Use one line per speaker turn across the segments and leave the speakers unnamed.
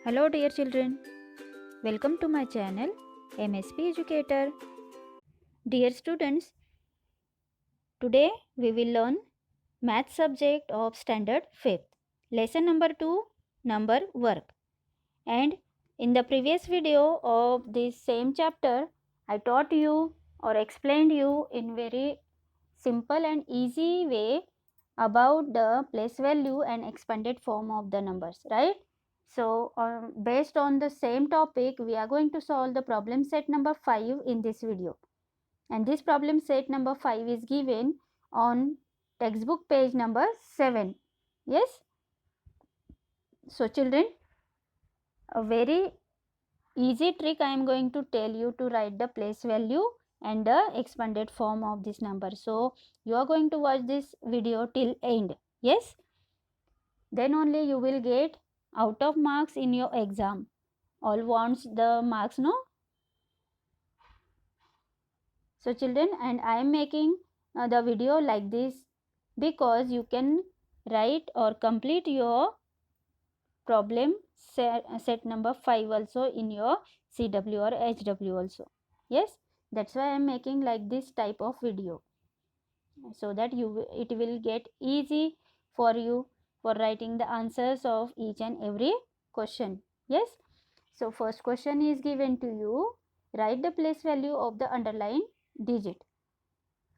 Hello dear children, welcome to my channel MSP Educator. Dear students, today we will learn math subject of standard 5th. Lesson number 2, number work. And in the previous video of this same chapter, I taught you or explained you in very simple and easy way about the place value and expanded form of the numbers, right? So based on the same topic, we are going to solve the problem set number 5 in this video. And this problem set number 5 is given on textbook page number 7. Yes? So children, a very easy trick I am going to tell you to write the place value and the expanded form of this number. So you are going to watch this video till end. Yes? Then only you will get out of marks in your exam. All wants the marks, no? So children, and I am making the video like this because you can write or complete your problem set number 5 also in your CW or HW also. Yes, that's why I am making like this type of video, so that it will get easy for you for writing the answers of each and every question. Yes, so first question is given to you. Write the place value of the underlined digit.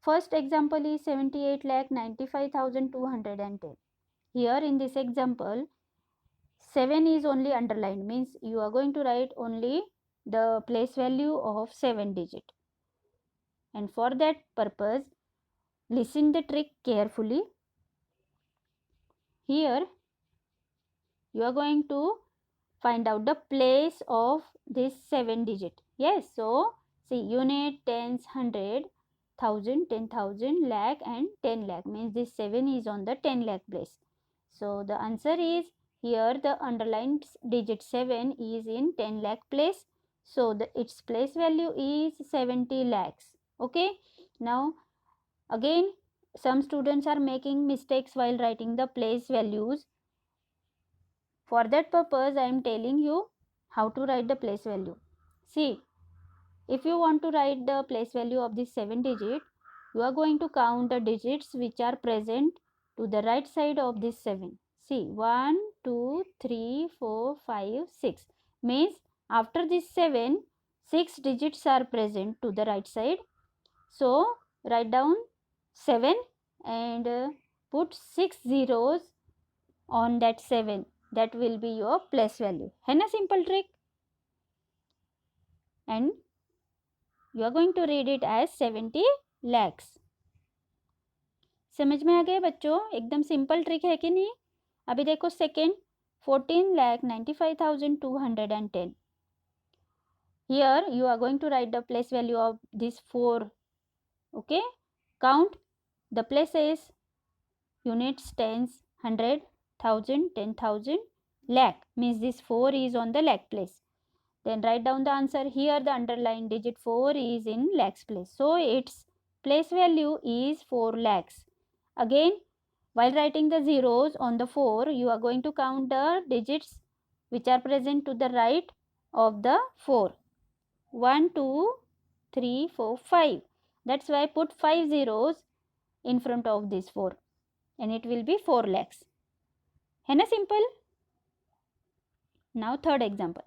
First example is 78,95,210. Here in this example, 7 is only underlined, means you are going to write only the place value of 7 digit. And for that purpose, listen the trick carefully. Here you are going to find out the place of this 7 digit. Yes, so see, unit, tens, hundred, thousand, 10,000, lakh and 10 lakh, means this 7 is on the 10 lakh place. So the answer is, here the underlined digit 7 is in 10 lakh place. So its place value is 70 lakhs. Okay, now again some students are making mistakes while writing the place values. For that purpose, I am telling you how to write the place value. See, if you want to write the place value of this 7 digit, you are going to count the digits which are present to the right side of this 7. See, 1, 2, 3, 4, 5, 6. Means after this 7, 6 digits are present to the right side. So, write down 7 and put 6 zeros on that 7. That will be your place value. है ना simple trick? And you are going to read it as 70 lakhs. समझ में आ गया बच्चों? एकदम simple trick है कि नहीं? अभी देखो second, 14,95,210. Here you are going to write the place value of this 4. Okay, count the places, units, tens, 100, 1000, 10,000, lakh, means this 4 is on the lakh place. Then write down the answer. Here the underlined digit 4 is in lakhs place. So its place value is 4 lakhs. Again, while writing the zeros on the 4, you are going to count the digits which are present to the right of the 4. 1, 2, 3, 4, 5. That's why I put 5 zeros in front of this 4. And it will be 4 lakhs. है ना simple? Now third example.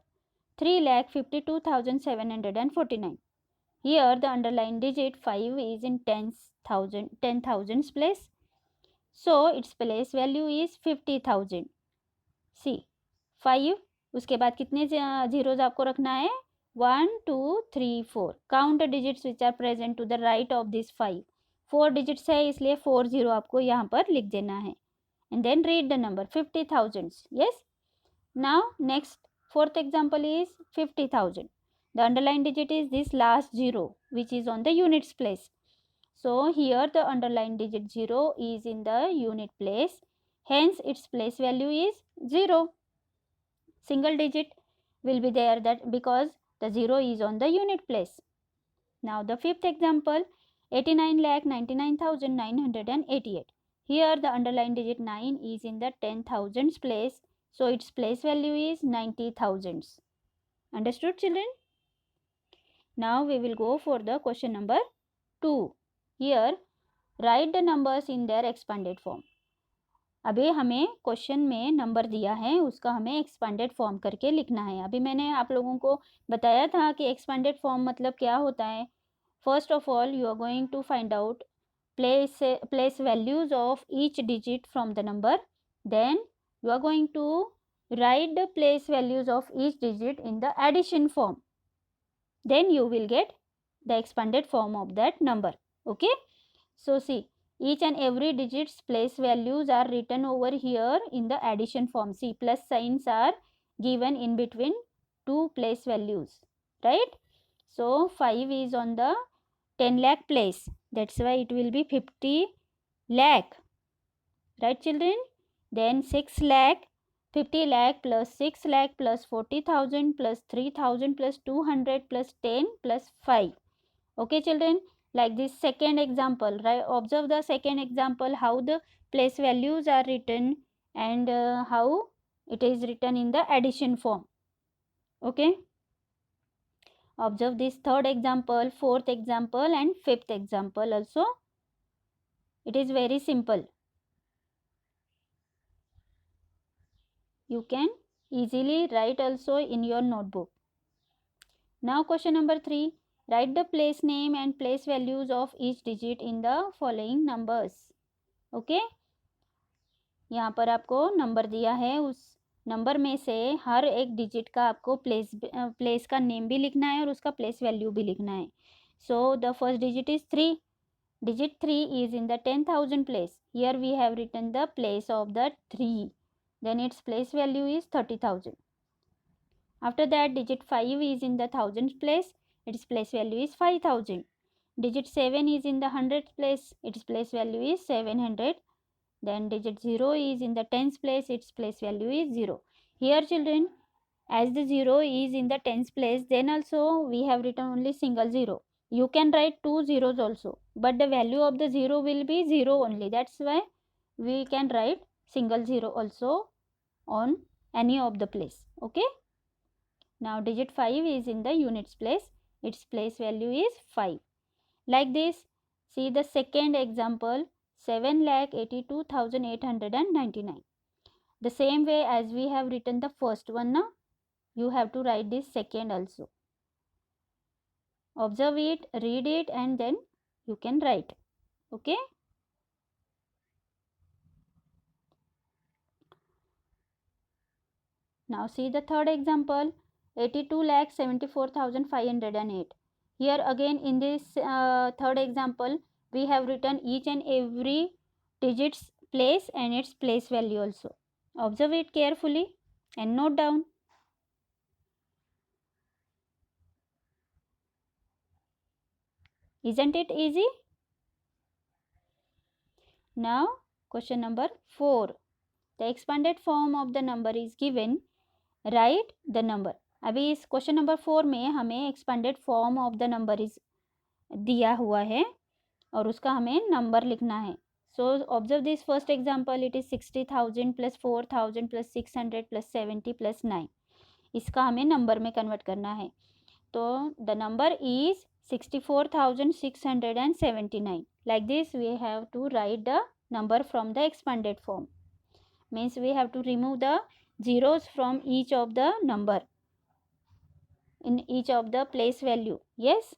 3,52,749. Here the underlined digit 5 is in ten thousands place. So its place value is 50,000. See, 5 उसके बाद कितने zeros आपको रखना है? 1, 2, 3, 4. Count the digits which are present to the right of this 5. 4 digits है इसलिए 4 0 आपको यहाँ पर लिख देना है. And then read the number 50,000. Yes. Now next fourth example is 50,000. The underlined digit is this last 0 which is on the units place. So here the underlined digit 0 is in the unit place. Hence its place value is 0. Single digit will be there, that because the 0 is on the unit place. Now the fifth example, 89,99,988. Here the underlined digit 9 is in the 10,000s place. So its place value is 90,000. Understood, children? Now we will go for the question number 2. Here, write the numbers in their expanded form. अभी हमें question में number दिया है, उसका हमें expanded form करके लिखना है. अभी मैंने आप लोगों को बताया था कि एक्सपेंडेड फॉर्म मतलब क्या होता है. First of all you are going to find out place values of each digit from the number. Then you are going to write the place values of each digit in the addition form. Then you will get the expanded form of that number. Okay, so see, each and every digit's place values are written over here in the addition form. See, plus signs are given in between two place values, right? So 5 is on the 10 lakh place, that's why it will be 50 lakh, right children? Then 6 lakh, 50 lakh plus 6 lakh plus 40,000 plus 3,000 plus 200 plus 10 plus 5. Okay children, like this second example, right? Observe the second example, how the place values are written and how it is written in the addition form. Okay, observe this third example, fourth example and fifth example also. It is very simple. You can easily write also in your notebook. Now question number 3. Write the place name and place values of each digit in the following numbers. Okay, यहाँ पर आपको number दिया है, उस number में से हर एक digit का आपको प्लेस का नेम भी लिखना है और उसका प्लेस वैल्यू भी लिखना है. So the first digit is 3. Digit 3 is in the 10,000 place. Here we have written the place of the 3. Then its place value is 30,000. After that, digit 5 is in the thousands place. Its place value is 5,000. Digit 7 is in the hundreds place. Its place value is 700. Then digit 0 is in the tens place. Its place value is 0. Here children, as the 0 is in the tens place, then also we have written only single 0. You can write 2 zeros also, but the value of the 0 will be 0 only. That's why we can write single 0 also on any of the place. Okay, now digit 5 is in the units place. Its place value is 5. Like this, see the second example, 7,82,899. The same way as we have written the first one, now you have to write this second also. Observe it, read it, and then you can write. Okay, now see the third example, 82,74,508. Here again in this third example, we have written each and every digit's place and its place value also. Observe it carefully and note down. Isn't it easy? Now question number 4. The expanded form of the number is given. Write the number. अभी इस question number 4 में हमें expanded form of the number is दिया हुआ है और उसका हमें नंबर लिखना है. So observe this first example, it is 60,000 plus 4,000 plus 600 plus 70 plus 9. इसका हमें नंबर में कन्वर्ट करना है. तो the number is 64,679. Like this we have to write the number from the expanded form. Means we have to remove the zeros from each of the number in each of the place value. Yes.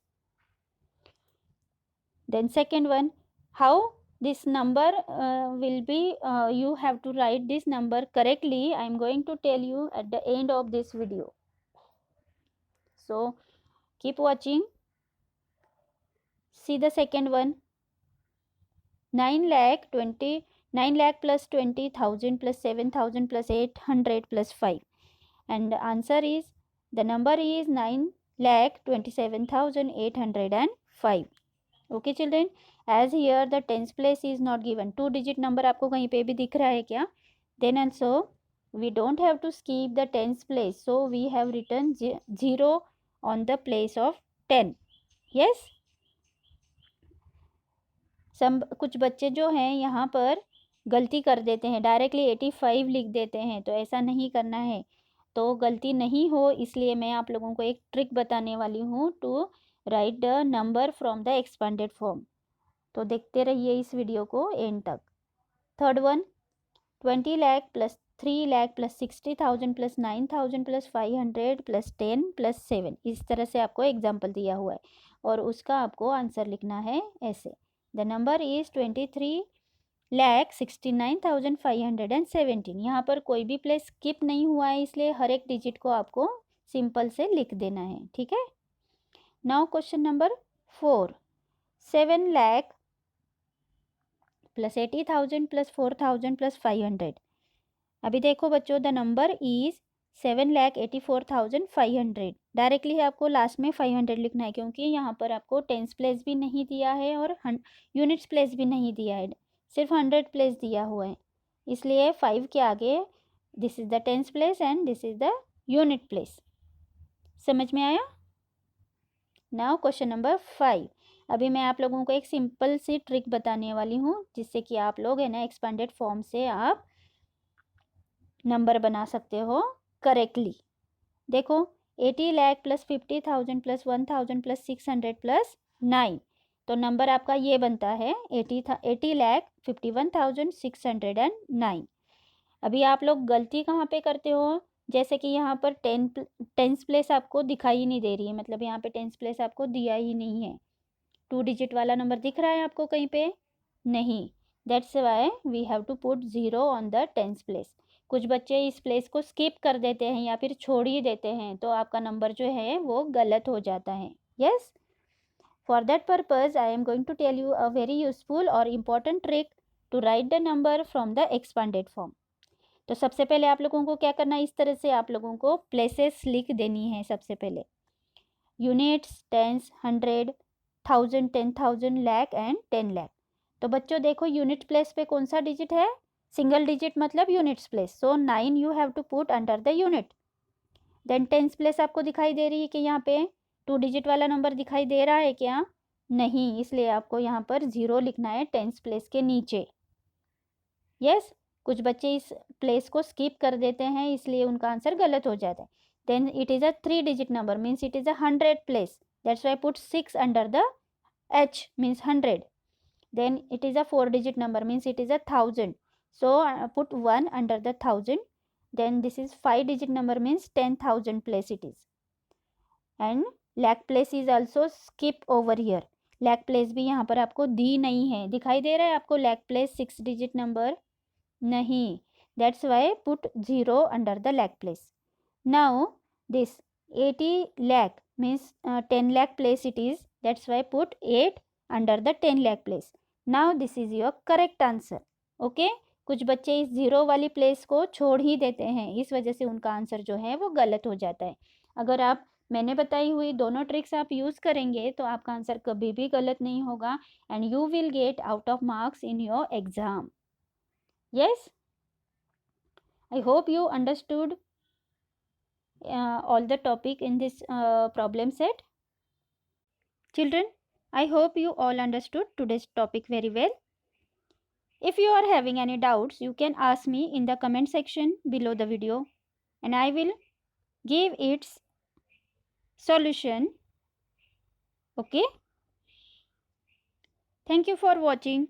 Then second one, how this number will be, you have to write this number correctly. I am going to tell you at the end of this video. So keep watching. See the second one, 9 lakh plus 20,000 plus 7,000 plus 800 plus 5. And the answer is, the number is 9,27,805. Okay children, as here the tens place is not given. 2 digit number आपको कहीं पे भी दिख रहा है क्या? Then also we don't have to skip the tens place. So we have written 0 on the place of 10. Yes. कुछ बच्चे जो हैं यहाँ पर गलती कर देते हैं, डायरेक्टली 85 लिख देते हैं, तो ऐसा नहीं करना है। तो गलती नहीं हो इसलिए मैं आप लोगों को एक ट्रिक बताने वाली हूँ to write the number from the expanded form. तो देखते रहिए इस वीडियो को एंड तक। Third one, 20 lakh plus 3 lakh plus 60,000 plus 9,000 plus 500 plus 10 plus 7, इस तरह से आपको एग्जाम्पल दिया हुआ है और उसका आपको आंसर लिखना है ऐसे। The number is 23,69,517। यहाँ पर कोई भी प्लेस स्किप नहीं हुआ है, इसलिए हर एक डिजिट को आपको सिंपल से लिख देना है, ठीक है। Now question number 4, 7 lakh plus 80,000 plus 4,000 plus 500। अभी देखो बच्चों, द नंबर इज 7,84,500। डायरेक्टली आपको लास्ट में 500 लिखना है, क्योंकि यहाँ पर आपको टेंस प्लेस भी नहीं दिया है और यूनिट्स प्लेस भी नहीं दिया है, सिर्फ 100 प्लेस दिया हुआ है, इसलिए 5 के आगे this is the tens place and this is the unit place. समझ में आया? Now question number 5। अभी मैं आप लोगों को एक सिंपल सी ट्रिक बताने वाली हूँ, जिससे कि आप लोग है ना एक्सपांडेड फॉर्म से आप नंबर बना सकते हो करेक्टली। देखो, 80 lakh plus 50,000 plus 1,000 plus 600 plus 9, तो नंबर आपका ये बनता है 80 लाख 51,609। अभी आप लोग गलती कहाँ पे करते हो, जैसे कि यहाँ पर टेंस प्लेस आपको दिखाई नहीं दे रही है, मतलब यहाँ पे टेंस प्लेस आपको दिया ही नहीं है। 2 डिजिट वाला नंबर दिख रहा है आपको कहीं पे? नहीं। That's why we have to put 0 on the tens place. कुछ बच्चे इस प्लेस को स्किप कर देते हैं या फिर छोड़ ही देते हैं, तो आपका नंबर जो है वो गलत हो जाता है। Yes, for that purpose I am going to tell you a very useful और important trick to write the number from the expanded form. तो सबसे पहले आप लोगों को क्या करना है, इस तरह से आप लोगों को प्लेसेस लिख देनी है। सबसे पहले units, tens, 100, 1000, 10,000, lakh and 10 lakh. तो बच्चों देखो, यूनिट प्लेस पे कौन सा डिजिट है? सिंगल डिजिट मतलब units place, so 9 you have to put under the unit. Then tens place आपको दिखाई दे रही है कि यहाँ पे 2 डिजिट वाला नंबर दिखाई दे रहा है क्या? नहीं, इसलिए आपको यहाँ पर 0 लिखना है टेंस प्लेस के नीचे। यस, कुछ बच्चे इस प्लेस को स्किप कर देते हैं, इसलिए उनका आंसर गलत हो जाता है। Then it is a 3 digit number, means it is a 100 place, that's why put 6 under the H, means 100. Then it is a 4 digit number, means it is a 1000. So put 1 under the 1000. Then this is 5 digit number, means 10,000 place it is. And lakh place is also skip over here. lakh place भी यहाँ पर आपको दी नहीं है। दिखाई दे रहा है आपको lakh place 6 digit number? नहीं, that's why put 0 under the lakh place. Now this 80 lakh means 10 lakh place it is, that's why put 8 under the 10 lakh place. Now this is your correct answer. Okay, कुछ बच्चे इस 0 वाली place को छोड़ ही देते हैं, इस वजह से उनका आंसर जो है वो गलत हो जाता है। अगर आप मैंने बताई हुई दोनों ट्रिक्स आप यूज़ करेंगे तो आपका आंसर कभी भी गलत नहीं होगा and you will get out of marks in your exam. Yes, I hope you understood all the topic in this problem set. Children, I hope you all understood today's topic very well. If you are having any doubts, you can ask me in the comment section below the video and I will give its solution. Okay? Thank you for watching.